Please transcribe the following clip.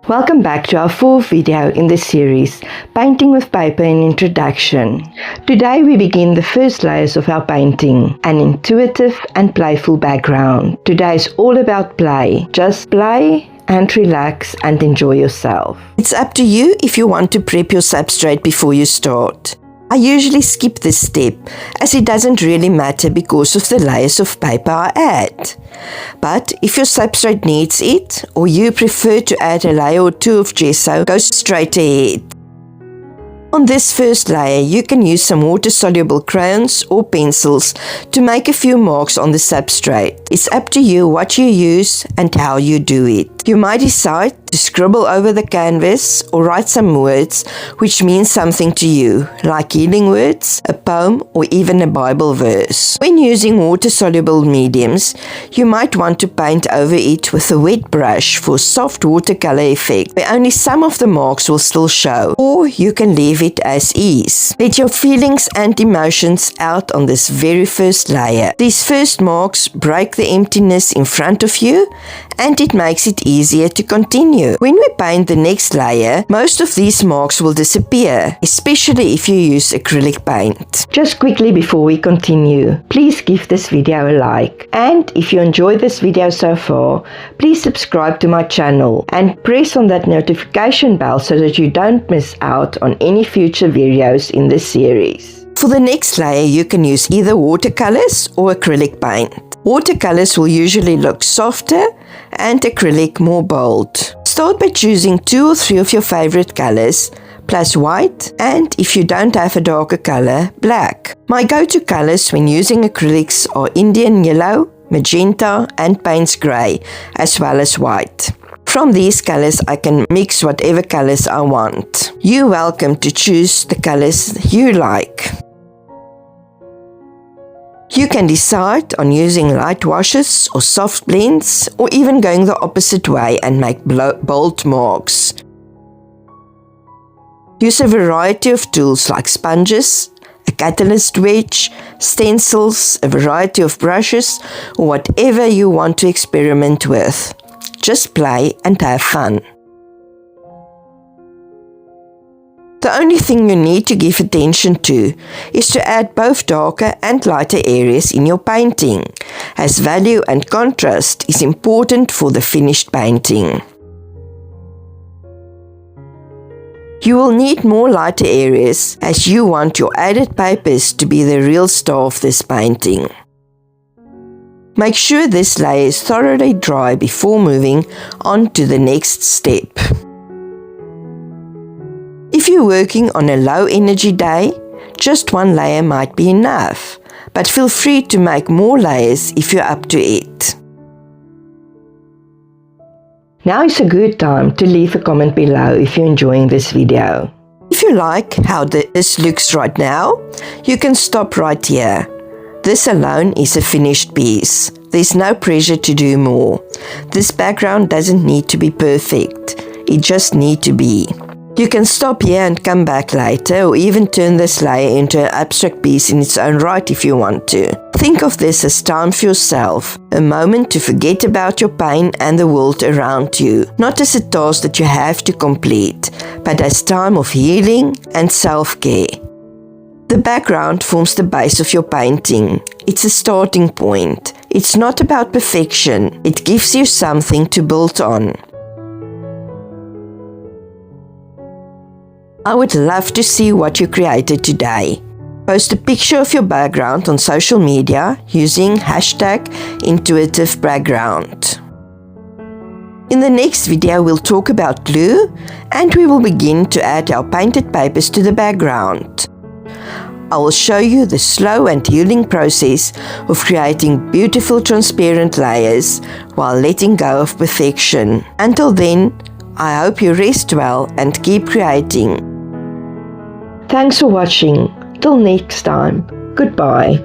Welcome back to our fourth video in this series, Painting with Paper and Introduction. Today we begin the first layers of our painting, an intuitive and playful background. Today is all about play. Just play and relax and enjoy yourself. It's up to you if you want to prep your substrate before you start. I usually skip this step as it doesn't really matter because of the layers of paper I add. But if your substrate needs it or you prefer to add a layer or two of gesso, go straight ahead. On this first layer, you can use some water-soluble crayons or pencils to make a few marks on the substrate. It's up to you what you use and how you do it. You might decide to scribble over the canvas or write some words which mean something to you, like healing words, a poem, or even a Bible verse. When using water-soluble mediums, you might want to paint over it with a wet brush for a soft watercolour effect, where only some of the marks will still show, or you can leave it as is. Let your feelings and emotions out on this very first layer. These first marks break the emptiness in front of you, and it makes it easier to continue. When we paint the next layer, most of these marks will disappear, especially if you use acrylic paint. Just quickly before we continue, please give this video a like. And if you enjoyed this video so far, please subscribe to my channel and press on that notification bell so that you don't miss out on any future videos in this series. For the next layer, you can use either watercolors or acrylic paint. Watercolors will usually look softer and acrylic more bold. Start by choosing 2 or 3 of your favorite colors, plus white, and if you don't have a darker color, black. My go-to colors when using acrylics are Indian yellow, magenta, and Payne's grey, as well as white. From these colors, I can mix whatever colors I want. You're welcome to choose the colors you like. You can decide on using light washes or soft blends, or even going the opposite way and make bold marks. Use a variety of tools like sponges, a catalyst wedge, stencils, a variety of brushes, or whatever you want to experiment with. Just play and have fun. The only thing you need to give attention to is to add both darker and lighter areas in your painting, as value and contrast is important for the finished painting. You will need more lighter areas as you want your added papers to be the real star of this painting. Make sure this layer is thoroughly dry before moving on to the next step. If you're working on a low energy day, just 1 layer might be enough, but feel free to make more layers if you're up to it. Now is a good time to leave a comment below if you're enjoying this video. If you like how this looks right now, you can stop right here. This alone is a finished piece. There's no pressure to do more. This background doesn't need to be perfect. It just needs to be. You can stop here and come back later, or even turn this layer into an abstract piece in its own right if you want to. Think of this as time for yourself, a moment to forget about your pain and the world around you, not as a task that you have to complete, but as time of healing and self-care. The background forms the base of your painting. It's a starting point. It's not about perfection. It gives you something to build on. I would love to see what you created today. Post a picture of your background on social media using #IntuitiveBackground. In the next video, we'll talk about glue, and we will begin to add our painted papers to the background. I will show you the slow and healing process of creating beautiful transparent layers while letting go of perfection. Until then, I hope you rest well and keep creating. Thanks for watching. Till next time. Goodbye.